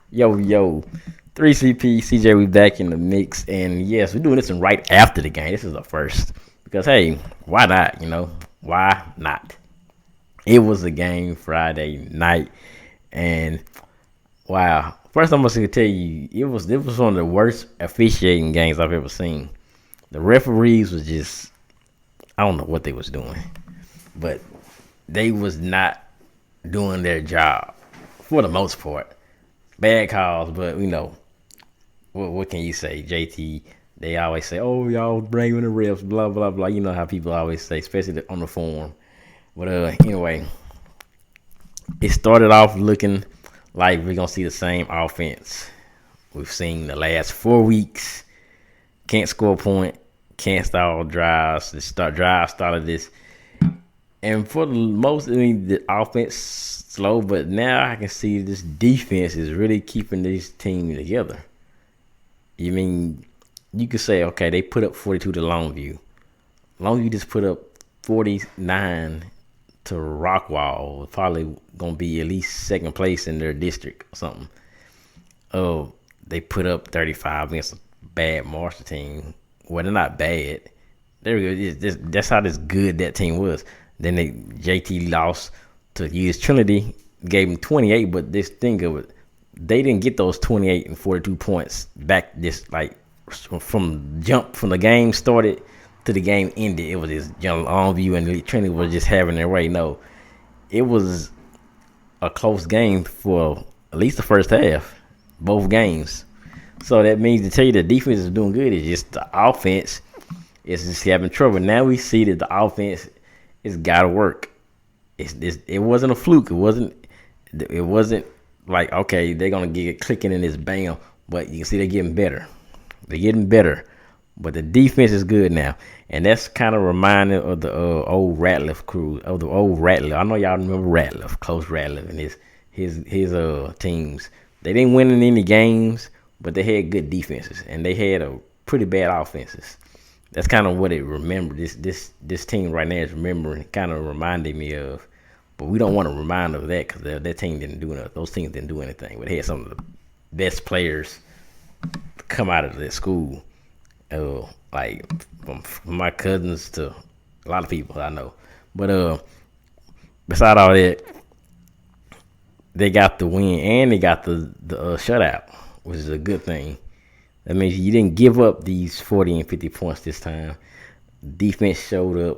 Yo, 3CP, CJ, we back in the mix. And yes, we're doing this one right after the game. This is a first. Because, hey, why not? Why not? It was a game Friday night. And, wow. First, I'm going to tell you, it was one of the worst officiating games I've ever seen. The referees was just, I don't know what they was doing. But they was not doing their job for the most part. Bad calls, but what can you say, JT? They always say, "Oh, y'all bringing the refs," blah blah blah. You know how people always say, especially on the forum. But anyway, it started off looking like we're gonna see the same offense we've seen the last 4 weeks. Can't score a point, can't start drives. The drive started this, and for the most, I mean, the offense slow, but now I can see this defense is really keeping this team together. You mean you could say, okay, they put up 42 to Longview. Longview just put up 49 to Rockwall. Probably gonna be at least second place in their district or something. Oh, they put up 35 against a bad Marshall team. Well, they're not bad. There we go. That's how this good that team was. Then JT lost to US Trinity, gave them 28, but this thing of it, they didn't get those 28 and 42 points back this like from the game started to the game ended. It was just Longview and Trinity was just having their way. No, it was a close game for at least the first half, both games. So that means to tell you the defense is doing good. It's just the offense is just having trouble. Now we see that the offense has got to work. It wasn't a fluke. It wasn't like, okay, they're gonna get clicking in this bam, but you can see they're getting better. They're getting better, but the defense is good now, and that's kind of reminding of the old Ratliff crew, of the old Ratliff. I know y'all remember Ratliff, Coach Ratliff, and his teams. They didn't win in any games, but they had good defenses, and they had a pretty bad offenses. That's kind of what it remembered. This team right now is remembering, kind of reminding me of. But we don't want to remind them of that because that team didn't do anything. Those teams didn't do anything. But they had some of the best players come out of their school. Like from my cousins to a lot of people I know. But beside all that, they got the win and they got the shutout, which is a good thing. That means you didn't give up these 40 and 50 points this time. Defense showed up.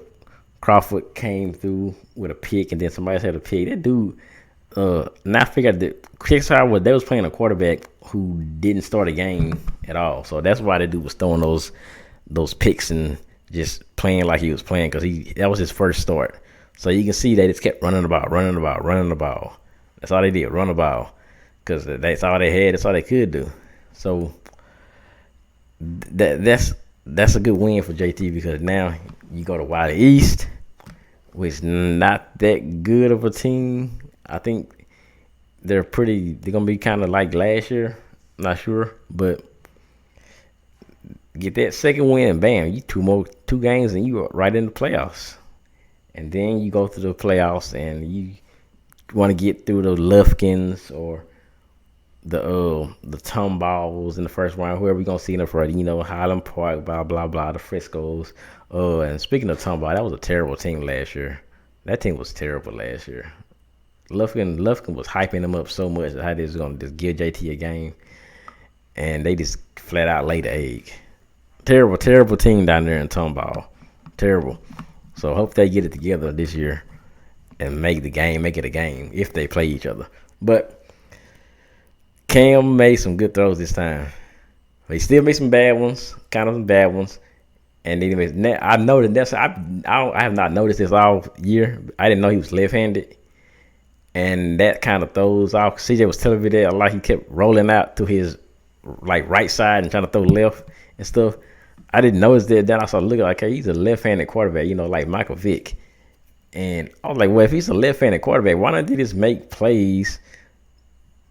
Crawford came through with a pick, and then somebody else had a pick. That dude, now I figured that Kickstarter they was playing a quarterback who didn't start a game at all. So that's why that dude was throwing those picks and just playing like he was playing because that was his first start. So you can see they just kept running the ball. That's all they did, run the ball, because that's all they had. That's all they could do. So that's a good win for JT because now you go to Wiley East, which not that good of a team. I think they're gonna be kind of like last year. Not sure, but get that second win, bam, you two games and you are right in the playoffs. And then you go to the playoffs and you want to get through the Lufkins or the Tumballs in the first round, whoever we gonna see in the first, Highland Park, blah blah blah, the Friscos. And speaking of Tomball, that was a terrible team last year. That team was terrible last year. Lufkin was hyping them up so much that how they was gonna just give JT a game, and they just flat out laid the egg. Terrible team down there in Tomball. Terrible. So hope they get it together this year and make it a game if they play each other. But Cam made some good throws this time. But he still made some bad ones, And anyways, I noticed I have not noticed this all year. I didn't know he was left-handed, and that kind of throws off. CJ was telling me that like he kept rolling out to his like right side and trying to throw left and stuff. I didn't notice that. Then I started looking like, hey, he's a left-handed quarterback, like Michael Vick. And I was like, well, if he's a left-handed quarterback, why don't he just make plays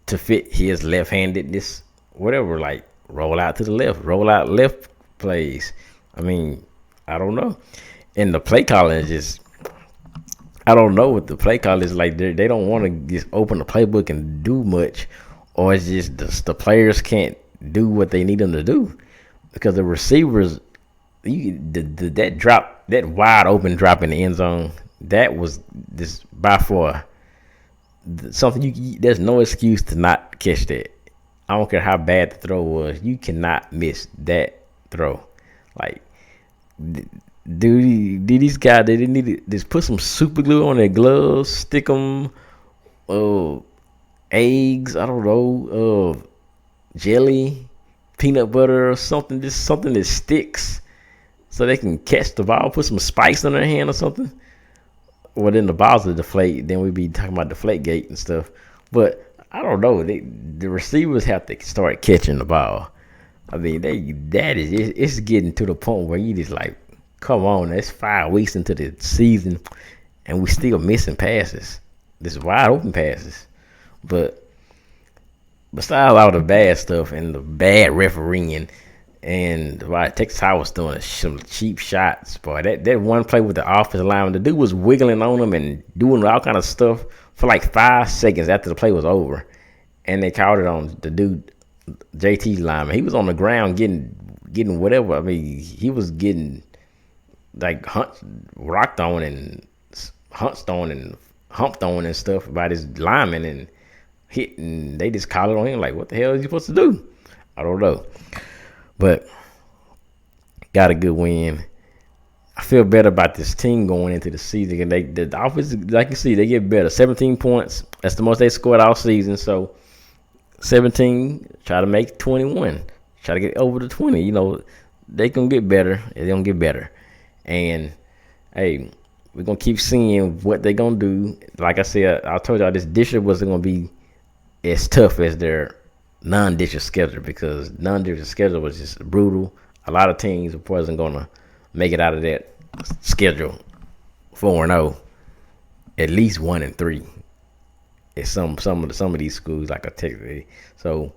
to fit his left-handedness, whatever, like roll out to the left, roll out left plays. I mean, I don't know. And the play calling is just, I don't know what the play call is like. They don't want to just open the playbook and do much, or it's just the players can't do what they need them to do because the receivers, that drop, that wide open drop in the end zone, that was this by far something there's no excuse to not catch that. I don't care how bad the throw was, you cannot miss that throw. Like, do these guys, they need to just put some super glue on their gloves, stick them, eggs, I don't know, jelly, peanut butter or something, just something that sticks so they can catch the ball, put some spice on their hand or something. Well, then the balls will deflate. Then we'd be talking about deflate gate and stuff. But I don't know. The receivers have to start catching the ball. I mean, it's getting to the point where you just like, come on, it's 5 weeks into the season, and we still missing passes. This wide open passes. But besides all the bad stuff and the bad refereeing, and Texas High was throwing some cheap shots, boy. That one play with the offensive lineman, the dude was wiggling on him and doing all kind of stuff for like 5 seconds after the play was over, and they called it on the dude, JT lineman. He was on the ground getting whatever. I mean, he was getting like rocked on and hunched on and humped on and stuff by this lineman and hit, and they just called it on him like, what the hell is he supposed to do? I don't know. But got a good win. I feel better about this team going into the season. And the offense, like you see, they get better. 17 points. That's the most they scored all season. So 17, try to make 21. Try to get over the 20. You know, they can get better. They're going to get better. And, hey, we're going to keep seeing what they're going to do. Like I said, I told y'all this year wasn't going to be as tough as their non-district schedule, because non-district schedule was just brutal. A lot of teams wasn't going to make it out of that schedule 4-0, at least 1-3. At some of these schools like a Texas. So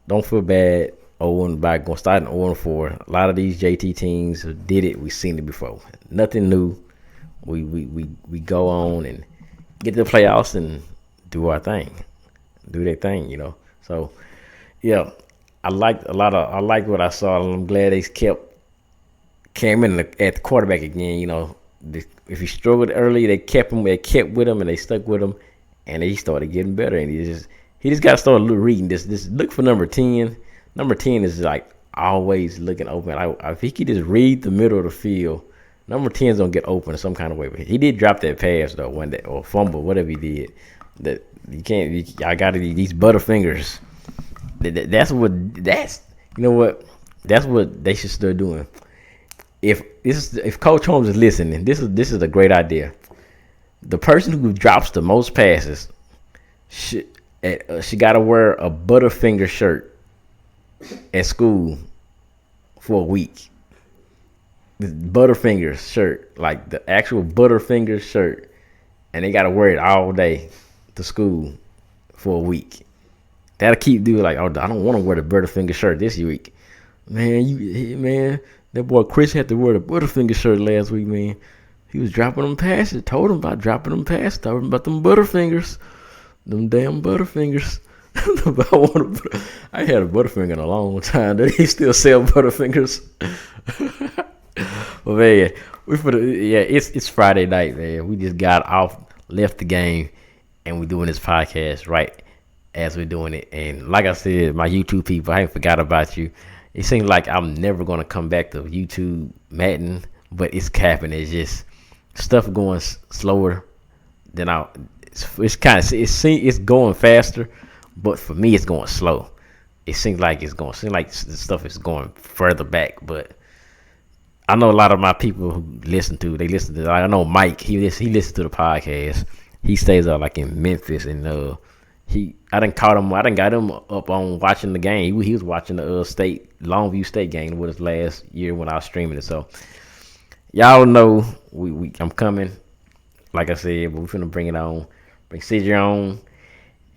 don't feel bad. Starting 0-4. A lot of these JT teams did it. We've seen it before. Nothing new. We go on and get to the playoffs and do our thing, do their thing, you know. So yeah, I liked what I saw. I'm glad they came in at the quarterback again. You know, if he struggled early, they kept with him, and they stuck with him, and he started getting better. And he just got to start reading this. Look for number 10. Number 10 is like always looking open. If he could just read the middle of the field, number 10 is gonna get open in some kind of way. But he did drop that pass though one day, or fumble, whatever he did. That you can't. I got these butterfingers. That's what they should start doing. If Coach Holmes is listening, this is a great idea. The person who drops the most passes she got to wear a Butterfinger shirt at school for a week. The Butterfinger shirt, like the actual Butterfinger shirt, and they got to wear it all day to school for a week. That'll keep dude like, oh, I don't want to wear the Butterfinger shirt this week. Man, that boy Chris had to wear the Butterfinger shirt last week, man. He was dropping them passes. Told him about dropping them passes. Told him about them Butterfingers. Them damn Butterfingers. I had a Butterfinger in a long time. They still sell Butterfingers. But man, it's Friday night, man. We just got off, left the game, and we're doing this podcast right as we're doing it. And like I said, my YouTube people, I ain't forgot about you. It seems like I'm never gonna come back to YouTube Madden, but it's capping. It's just stuff going slower than it's going faster, but for me it's going slow. It seems like the stuff is going further back. But I know a lot of my people who listen to. I know Mike. He listens to the podcast. He stays out like in Memphis, and I done got him up on watching the game. He was watching the Longview State game with us last year when I was streaming it. So y'all know I'm coming. Like I said, but we're finna bring it on. Bring CJ on.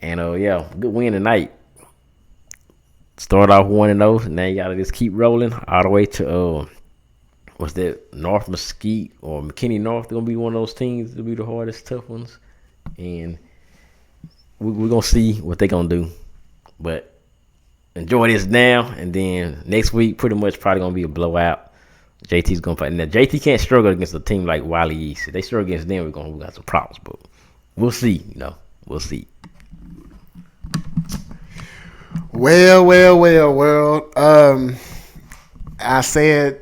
And good win tonight. Start off 1-0. Now you gotta just keep rolling all the way to what's that? North Mesquite or McKinney North. They're gonna be one of those teams to be the hardest, tough ones. And we're gonna see what they're gonna do. But enjoy this now, and then next week pretty much probably gonna be a blowout. JT's gonna play. Now JT can't struggle against a team like Wiley East. If they struggle against them, we got some problems. But we'll see. We'll see. Well, world. I said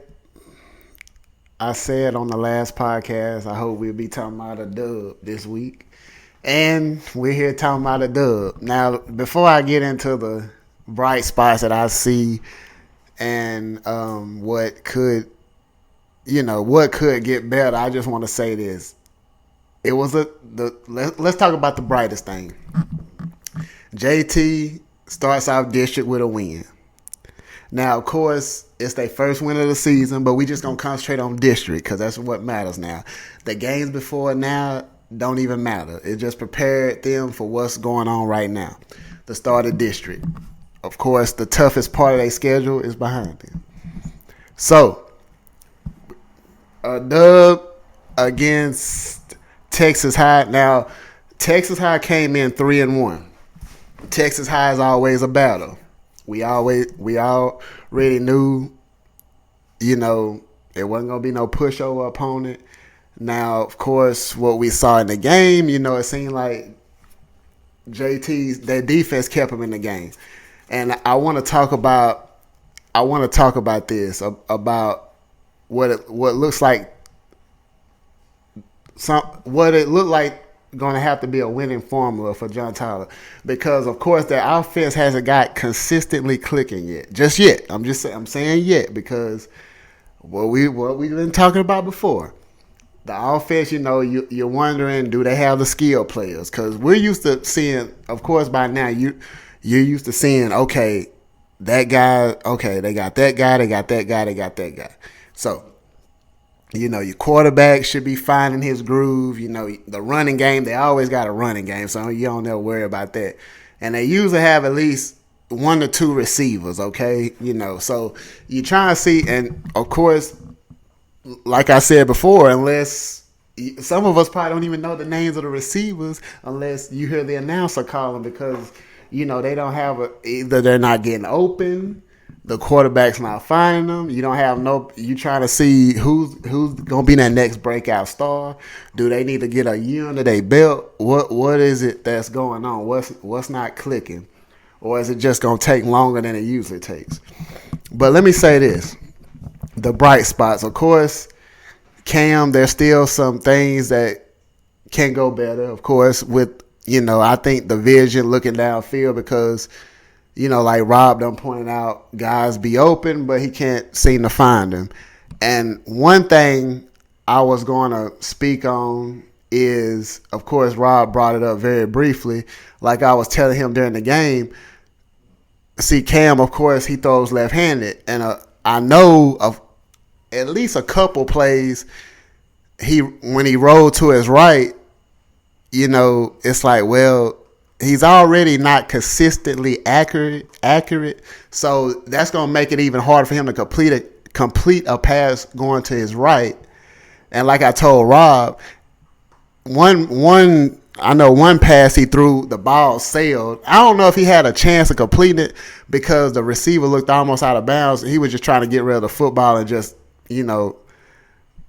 on the last podcast, I hope we'll be talking about a dub this week. And we're here talking about a dub. Now, before I get into the bright spots that I see and what could get better, I just want to say this. It was let's talk about the brightest thing. JT starts off district with a win. Now, of course, it's their first win of the season, but we just going to concentrate on district because that's what matters now. The games before now don't even matter. It just prepared them for what's going on right now. The start of district. Of course, the toughest part of their schedule is behind them. So, a dub against Texas High. Now, Texas High came in 3-1. Texas High is always a battle. We already knew, it wasn't gonna be no pushover opponent. Now, of course, what we saw in the game, it seemed like their defense kept them in the game, and I want to talk about this about what it looked like going to have to be a winning formula for John Tyler, because of course their offense hasn't got consistently clicking yet. Just yet. I'm saying yet because what we've been talking about before. The offense, you're wondering, do they have the skill players? Because we're used to seeing, of course, by now you're used to seeing, okay, that guy, okay, they got that guy, they got that guy, they got that guy. So, your quarterback should be finding his groove. The running game, they always got a running game, so you don't ever worry about that. And they usually have at least 1 or 2 receivers, okay? So you're trying to see, and of course, like I said before, unless some of us probably don't even know the names of the receivers unless you hear the announcer call them, because, they don't have either they're not getting open, the quarterback's not finding them. You don't have you trying to see who's gonna be that next breakout star. Do they need to get a year under their belt? What is it that's going on? What's not clicking? Or is it just gonna take longer than it usually takes? But let me say this. The bright spots, of course, Cam, there's still some things that can go better, of course, with, I think the vision looking downfield, because like Rob done pointed out, guys be open, but he can't seem to find them. And one thing I was going to speak on is, of course, Rob brought it up very briefly. Like I was telling him during the game, see, Cam, of course, he throws left-handed. And I know of at least a couple plays, when he rolled to his right, it's like, well, he's already not consistently accurate, so that's going to make it even harder for him to complete a pass going to his right. And like I told Rob, I know one pass he threw, the ball sailed. I don't know if he had a chance of completing it because the receiver looked almost out of bounds. He was just trying to get rid of the football and just,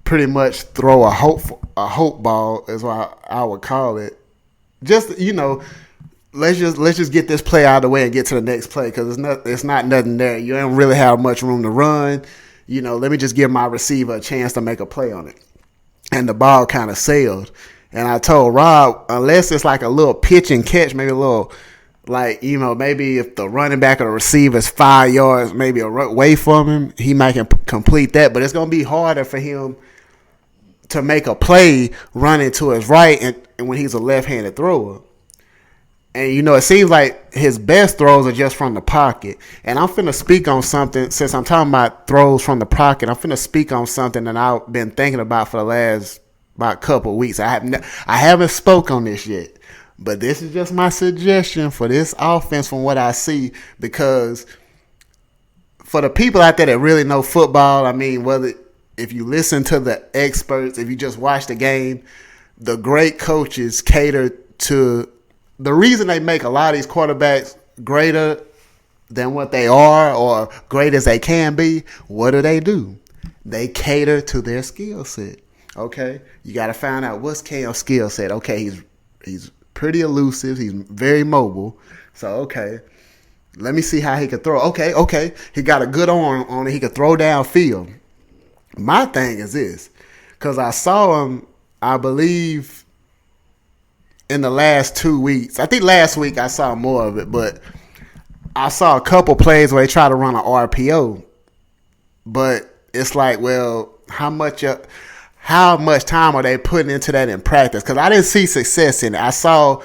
pretty much throw a hope ball is what I would call it. Just, let's just get this play out of the way and get to the next play, because it's not nothing there. You don't really have much room to run. Let me just give my receiver a chance to make a play on it. And the ball kind of sailed. And I told Rob, unless it's like a little pitch and catch, maybe a little, maybe if the running back or the receiver is 5 yards, maybe away from him, he might complete that. But it's going to be harder for him to make a play running to his right and when he's a left-handed thrower. And, it seems like his best throws are just from the pocket. And I'm finna speak on something, since I'm talking about throws from the pocket, I'm finna speak on something that I've been thinking about for the last about couple of weeks. I haven't spoke on this yet, but this is just my suggestion for this offense from what I see, because for the people out there that really know football, whether if you listen to the experts, if you just watch the game, the great coaches cater to the reason they make a lot of these quarterbacks greater than what they are or great as they can be, what do? They cater to their skill set. Okay, you got to find out what's Cam's skill set. Okay, he's pretty elusive. He's very mobile. So okay, let me see how he can throw. Okay, he got a good arm on it. He can throw downfield. My thing is this, because I saw him, I believe, in the last 2 weeks. I think last week I saw more of it, but I saw a couple plays where they try to run an RPO, but it's like, well, how much time are they putting into that in practice? Because I didn't see success in it. I saw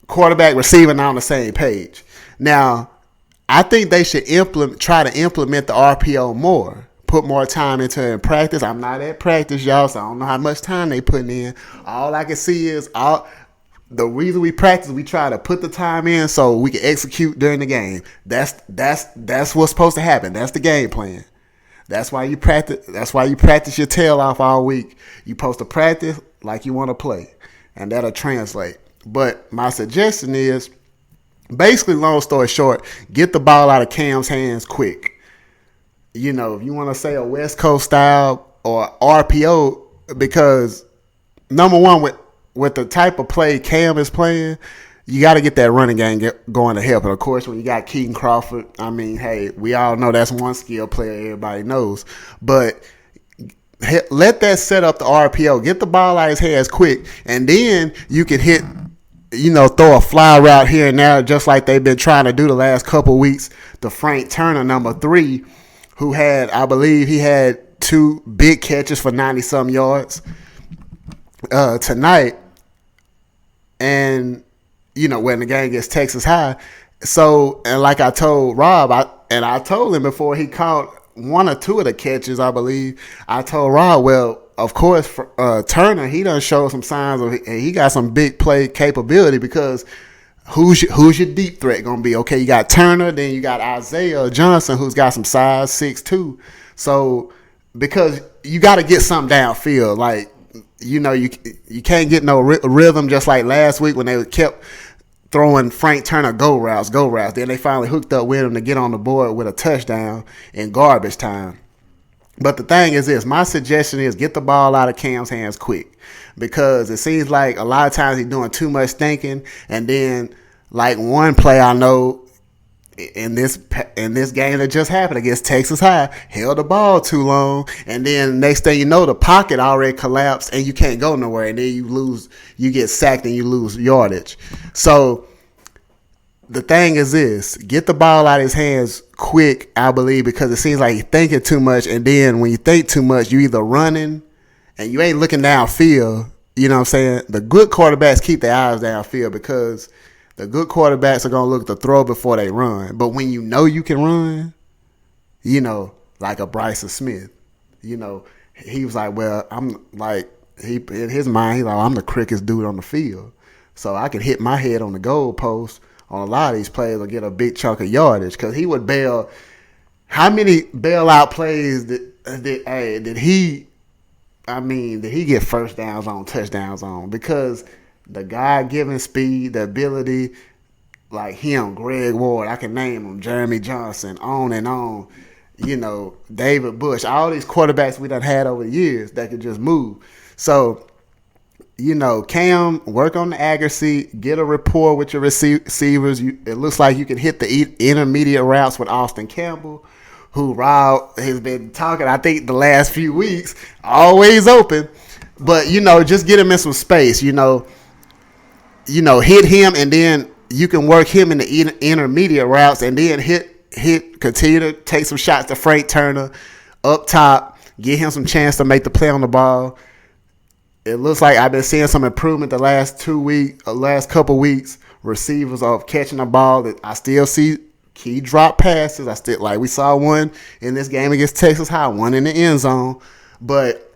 quarterback, receiver not on the same page. Now, I think they should try to implement the RPO more, put more time into it in practice. I'm not at practice, y'all, so I don't know how much time they putting in. All I can see is the reason we practice, we try to put the time in so we can execute during the game. That's what's supposed to happen. That's the game plan. That's why you practice. That's why you practice your tail off all week. You supposed to practice like you want to play, and that'll translate. But my suggestion is, basically, long story short, get the ball out of Cam's hands quick. You know, if you want to say a West Coast style or RPO, because number one, with the type of play Cam is playing, you got to get that running game going to help. And, of course, when you got Keaton Crawford, I mean, hey, we all know that's one skill player everybody knows. But let that set up the RPO. Get the ball out of his hands quick, and then you can hit, throw a fly route here and there, just like they've been trying to do the last couple of weeks. The Frank Turner, number 3, who had, I believe he had 2 big catches for 90-some yards tonight. And, when the game gets Texas High. So, and like I told Rob, I told him before he caught 1 or 2 of the catches, I believe, I told Rob, well, of course, Turner, he done showed some signs of he got some big play capability, because who's your deep threat going to be? Okay, you got Turner, then you got Isaiah Johnson, who's got some size, 6'2". So, because you got to get something downfield, like, you can't get no rhythm, just like last week when they kept throwing Frank Turner go routes. Then they finally hooked up with him to get on the board with a touchdown in garbage time. But the thing is this, my suggestion is get the ball out of Cam's hands quick, because it seems like a lot of times he's doing too much thinking. And then, like, one play I know in this game that just happened against Texas High, held the ball too long, and then next thing you know, the pocket already collapsed and you can't go nowhere, and then you get sacked and you lose yardage. So the thing is this, get the ball out of his hands quick, I believe, because it seems like he's thinking too much, and then when you think too much, you either running and you ain't looking downfield. You know what I'm saying? The good quarterbacks keep their eyes downfield, because the good quarterbacks are going to look to throw before they run. But when you can run, like a Bryson Smith, he was like, well, I'm like, in his mind, he's like, I'm the quickest dude on the field. So I can hit my head on the goal post on a lot of these plays or get a big chunk of yardage, because he would bail. How many bailout plays did he get first downs on, touchdowns on? Because the God-given speed, the ability, like him, Greg Ward, I can name them, Jeremy Johnson, on and on, David Bush, all these quarterbacks we done had over the years that could just move. So, Cam, work on the accuracy, get a rapport with your receivers. It looks like you can hit the intermediate routes with Austin Campbell, who Rob has been talking, I think, the last few weeks, always open. But, just get him in some space, hit him, and then you can work him in the intermediate routes, and then continue to take some shots to Frank Turner up top, get him some chance to make the play on the ball. It looks like I've been seeing some improvement the last couple weeks. Receivers are catching the ball. That I still see key drop passes. We saw one in this game against Texas High, one in the end zone. But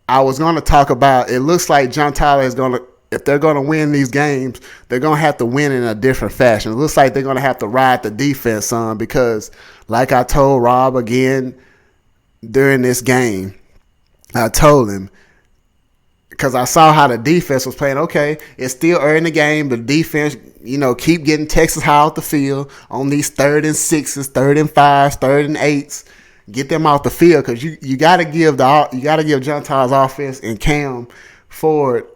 I was going to talk about, it looks like John Tyler is going to, if they're going to win these games, they're going to have to win in a different fashion. It looks like they're going to have to ride the defense some, because like I told Rob again during this game, I told him, because I saw how the defense was playing. Okay, it's still early in the game. The defense, keep getting Texas High off the field on these 3rd and 6s, 3rd and 5s, 3rd and 8s. Get them off the field because you got to give John Tyler's offense and Cam Ford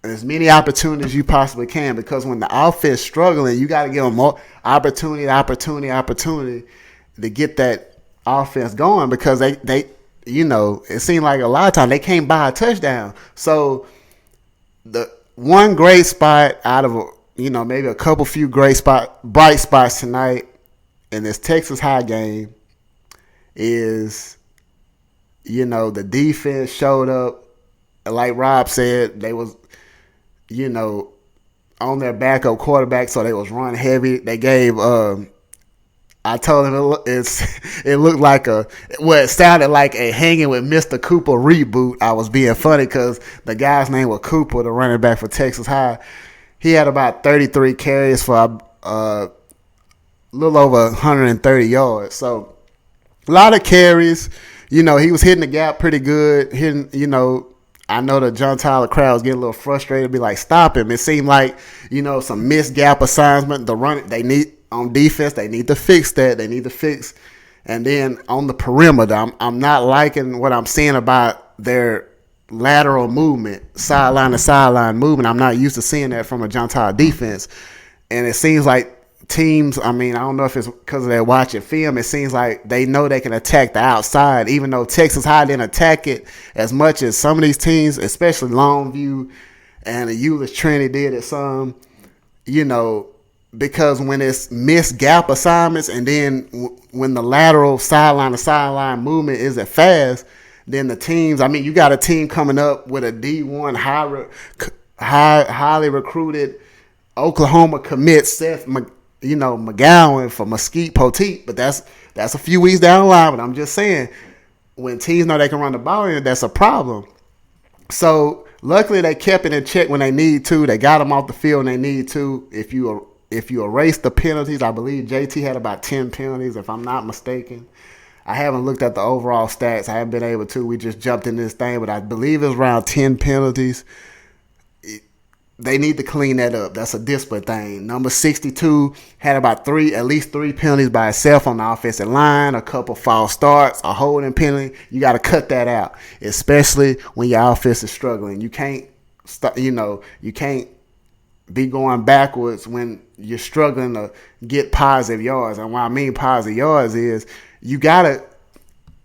as many opportunities as you possibly can, because when the offense struggling, you got to give them more opportunity to get that offense going, because they it seemed like a lot of times they can't buy a touchdown. So the one great spot out of maybe a couple few bright spots tonight in this Texas High game is the defense showed up. Like Rob said, they was on their backup quarterback, so they was run heavy. They gave I told him it looked like it sounded like a Hanging with Mr. Cooper reboot. I was being funny because the guy's name was Cooper, the running back for Texas High. He had about 33 carries for a little over 130 yards. So a lot of carries. He was hitting the gap pretty good. I know the John Tyler crowd was getting a little frustrated, be like, stop him. It seemed like, some missed gap assignment. The run they need on defense, they need to fix that. They need to fix. And then on the perimeter, I'm not liking what I'm seeing about their lateral movement, sideline to sideline movement. I'm not used to seeing that from a John Tyler defense. And it seems like teams, I don't know if it's because they're watching film, it seems like they know they can attack the outside, even though Texas High didn't attack it as much as some of these teams, especially Longview and the Euless Trinity did at some, because when it's missed gap assignments, and then when the lateral sideline to sideline movement isn't fast, then the teams, you got a team coming up with a D1 highly recruited Oklahoma commit Seth McGowan for Mesquite Poteet, but that's a few weeks down the line. But I'm just saying, when teams know they can run the ball in, that's a problem. So luckily they kept it in check when they need to. They got them off the field when they need to. If you erase the penalties, I believe JT had about 10 penalties, if I'm not mistaken. I haven't looked at the overall stats. I haven't been able to. We just jumped in this thing, but I believe it's around 10 penalties. They need to clean that up. That's a discipline thing. Number 62 had about at least three penalties by itself on the offensive line, a couple false starts, a holding penalty. You got to cut that out, especially when your offense is struggling. You can't you can't be going backwards when you're struggling to get positive yards. And what I mean positive yards is you got to,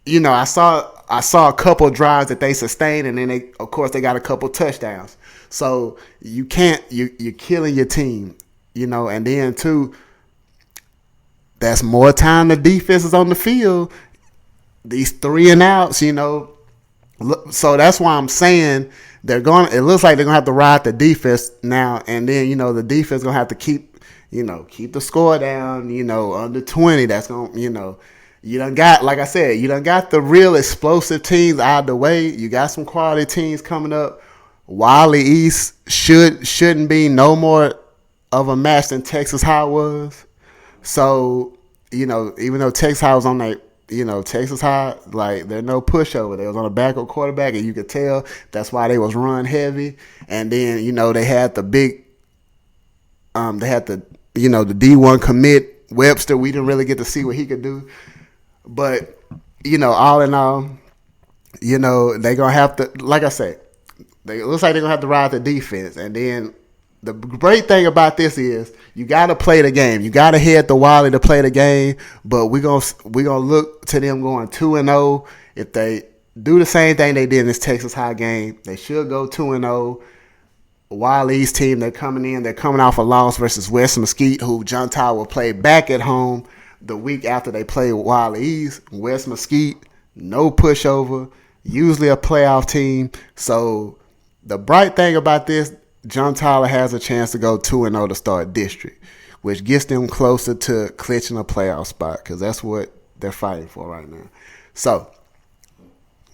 I saw a couple of drives that they sustained, and then they got a couple touchdowns. So you're killing your team, and then too, that's more time the defense is on the field. These 3 and outs, so that's why I'm saying it looks like they're going to have to ride the defense now, and then, the defense going to have to keep the score down, under 20. That's going to, you done got, like I said, you done got the real explosive teams out of the way. You got some quality teams coming up. Wiley East shouldn't be no more of a match than Texas High was. So, even though Texas High was on that, Texas High, like, they're no pushover. They was on a backup quarterback, and you could tell that's why they was run heavy. And then, they had the big, the D1 commit, Webster. We didn't really get to see what he could do. But, all in all, they're going to have to, like I said, it looks like they're going to have to ride the defense. And then the great thing about this is you got to play the game. You got to head to Wiley to play the game. But we're gonna look to them going 2-0. If they do the same thing they did in this Texas High game, they should go 2-0. Wiley's team, they're coming off a loss versus West Mesquite, who John Tyler will play back at home the week after they play Wiley East. West Mesquite, no pushover, usually a playoff team. So the bright thing about this, John Tyler has a chance to go 2-0 to start district, which gets them closer to clinching a playoff spot, because that's what they're fighting for right now. So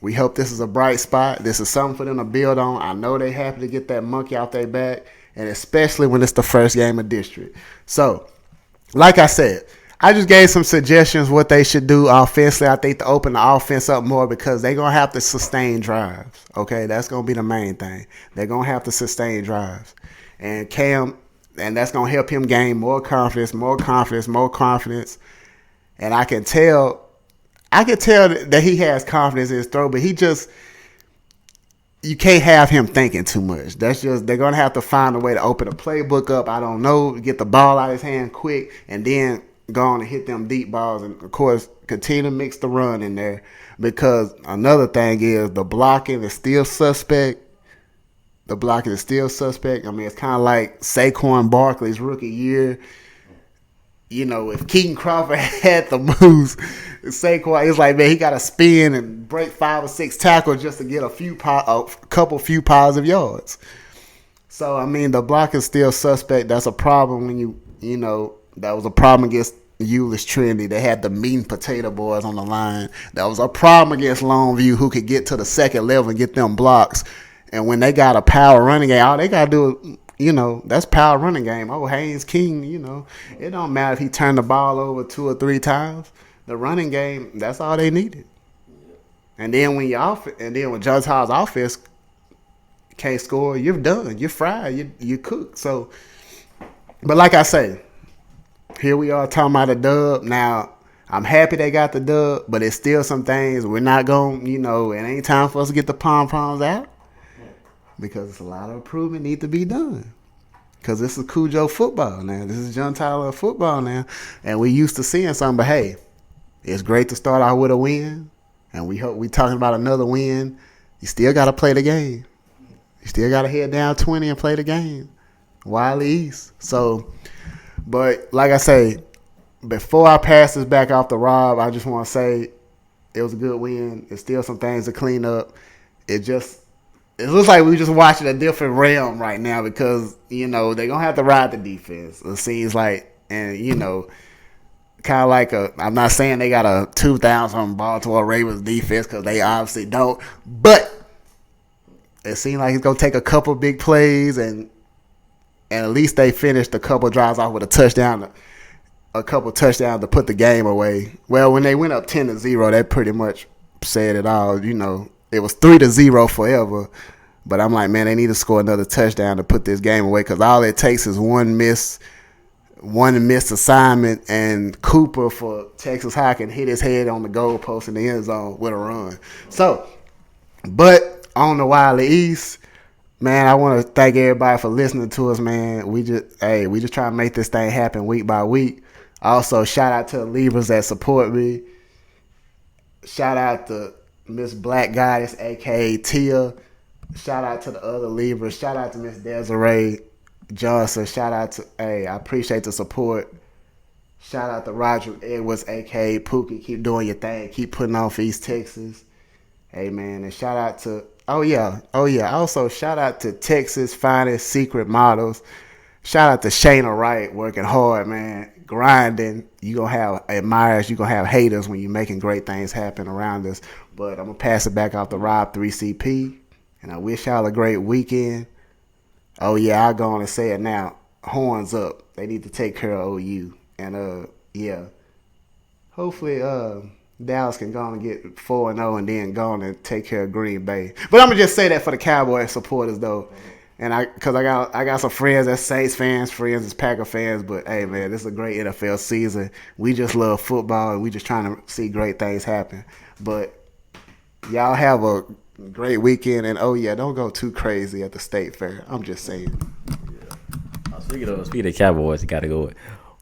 we hope this is a bright spot. This is something for them to build on. I know they're happy to get that monkey out their back, and especially when it's the first game of district. So, like I said, I just gave some suggestions what they should do offensively. I think to open the offense up more because they're gonna have to sustain drives. Okay, that's gonna be the main thing. They're gonna have to sustain drives, and Cam, and that's gonna help him gain more confidence, more confidence, more confidence. And I can tell that he has confidence in his throw, but you can't have him thinking too much. That's just, they're gonna have to find a way to open the playbook up. I don't know, get the ball out of his hand quick, and then go on and hit them deep balls, and of course continue to mix the run in there, because another thing is the blocking is still suspect. I mean, it's kind of like Saquon Barkley's rookie year. You know, if Keaton Crawford had the moves, Saquon, it's like, man, he got to spin and break 5 or 6 tackles just to get a few positive yards. So I mean, the block is still suspect. That's a problem when you know, that was a problem against Euless Trinity. They had the meat and potato boys on the line. That was a problem against Longview, who could get to the second level and get them blocks. And when they got a power running game, all they got to do is, you know, that's power running game. Oh, Haynes King, you know, it don't matter if he turned the ball over 2 or 3 times. The running game, that's all they needed. And then when John Tyler's offense can't score, you're done. You're fried. You cooked. So, but like I say, here we are talking about a dub. Now, I'm happy they got the dub, but it's still some things we're not going, you know, it ain't time for us to get the pom-poms out, because it's a lot of improvement need to be done. Because this is Cujo football now. This is John Tyler football now. And we used to seeing something, but hey, it's great to start out with a win. And we hope we talking about another win. You still got to play the game. You still got to head down 20 and play the game. Wiley East. So, but like I say, before I pass this back off to Rob, I just want to say it was a good win. There's still some things to clean up. It looks like we're just watching a different realm right now, because, you know, they're going to have to ride the defense. It seems like, and, you know, kind of like I'm not saying they got a 2,000 Baltimore Ravens defense, because they obviously don't, but it seems like it's going to take a couple big plays, and at least they finished a couple drives off with a couple touchdowns to put the game away. Well, when they went up 10-0, that pretty much said it all. You know, it was 3-0 forever. But I'm like, man, they need to score another touchdown to put this game away, because all it takes is one missed assignment, and Cooper for Texas High can hit his head on the goalpost in the end zone with a run. So, but on the Wiley East, man, I want to thank everybody for listening to us, man. We just try to make this thing happen week by week. Also, shout out to the Libras that support me. Shout out to Miss Black Goddess, a.k.a. Tia. Shout out to the other Libras. Shout out to Miss Desiree Johnson. Shout out to, I appreciate the support. Shout out to Roger Edwards, a.k.a. Pookie. Keep doing your thing. Keep putting on for East Texas. Hey, man. And shout out to, also, shout out to Texas Finest Secret Models. Shout out to Shayna Wright, working hard, man. Grinding. You're going to have admirers. You're going to have haters when you're making great things happen around us. But I'm going to pass it back off to Rob 3CP. And I wish y'all a great weekend. Oh, yeah, I'll go on and say it now. Horns up. They need to take care of OU. And, hopefully Dallas can go on and get 4-0 and then go on and take care of Green Bay. But I'm going to just say that for the Cowboy supporters, though. And because I got some friends that's Saints fans, friends that's Packer fans. But, hey, man, this is a great NFL season. We just love football, and we just trying to see great things happen. But y'all have a great weekend. And, don't go too crazy at the State Fair. I'm just saying. Yeah. Speaking of Cowboys, you got to go.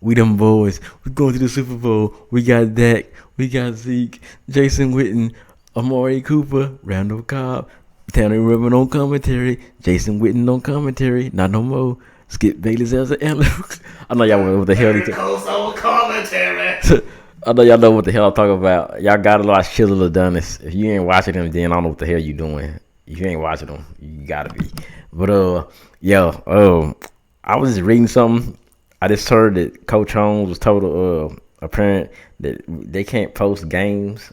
We them boys. We going to the Super Bowl. We got Dak. We got Zeke, Jason Witten, Amari Cooper, Randall Cobb, Tanner Ribbon on commentary, Jason Witten on commentary, not no more. Skip Bayless as an analyst. I know y'all know what the hell he on commentary. I know y'all know what the hell I'm talking about. Y'all gotta watch Chisel Adonis. If you ain't watching him, then I don't know what the hell you doing. If you ain't watching him, you gotta be. But I was just reading something. I just heard that Coach Holmes was told apparent that they can't post games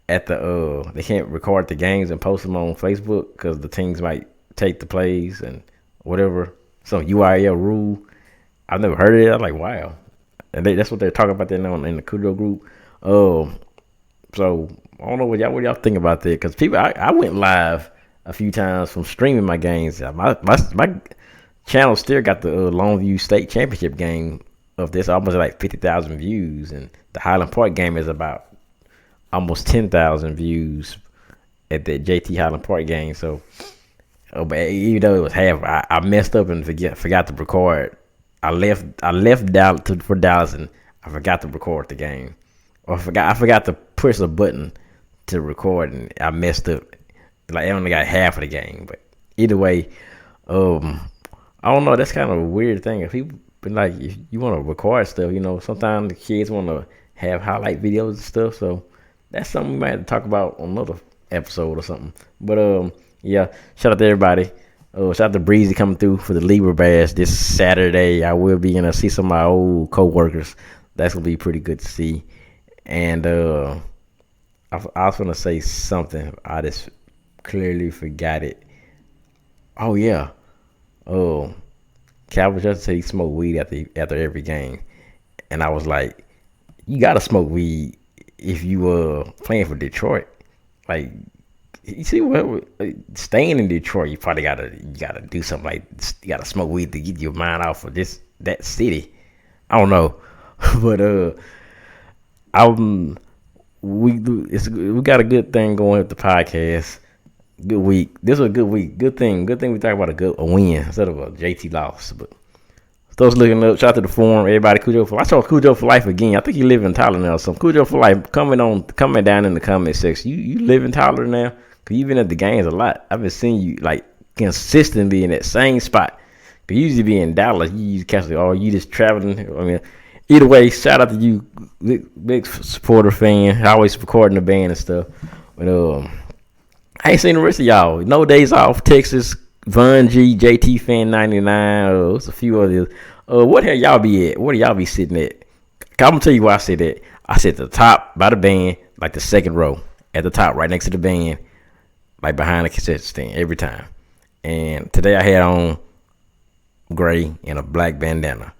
at they can't record the games and post them on Facebook because the teams might take the plays and whatever. Some URL rule. I've never heard of it. I'm like, wow. and that's what they're talking about there now in the Cujo group. So I don't know what y'all think about that, because people, I went live a few times from streaming my games. My channel still got the Longview State Championship game of this, almost like 50,000 views, and the Highland Park game is about almost 10,000 views at the JT Highland Park game. So, but even though it was half, I messed up and forgot to record. I left Dallas for Dallas, and I forgot to record the game, or I forgot to push a button to record, and I messed up. Like, I only got half of the game. But either way, I don't know. That's kind of a weird thing. If people, like, if you want to record stuff, sometimes the kids want to have highlight videos and stuff. So that's something we might have to talk about on another episode or something. But yeah, shout out to everybody. Shout out to Breezy coming through for the Libra Bash this Saturday. I will be gonna see some of my old co-workers. That's gonna be pretty good to see. And I was gonna say something. I just clearly forgot it. Oh yeah. Calvin Johnson said he smoked weed after every game, and I was like, you gotta smoke weed if you playing for Detroit. Like, you see what, staying in Detroit, you probably gotta do something like, you gotta smoke weed to get your mind off of that city. I don't know, but we got a good thing going with the podcast. Good week. This was a good week. Good thing we talk about a win instead of a JT loss. But those looking up, shout out to the forum, everybody. Cujo for life. I saw Cujo for life again. I think he live in Tyler now. So Cujo for life, comment down in the comment section. You live in Tyler now? Cause you've been at the games a lot. I've been seeing you like consistently in that same spot. Cause you usually be in Dallas. You catch you just traveling. I mean, either way, shout out to you, big supporter fan. Always recording the band and stuff. But I ain't seen the rest of y'all. No Days Off, Texas, Von G, JT Fan 99. There's a few others. What the hell y'all be at? Where do y'all be sitting at? I'm gonna tell you where I sit at. I sit at the top by the band, like the second row, at the top, right next to the band, like behind the cassette stand every time. And today I had on gray and a black bandana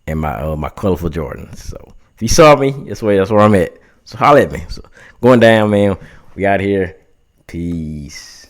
and my colorful Jordans. So if you saw me, that's where I'm at. So holler at me. So going down, man. We out here. Peace.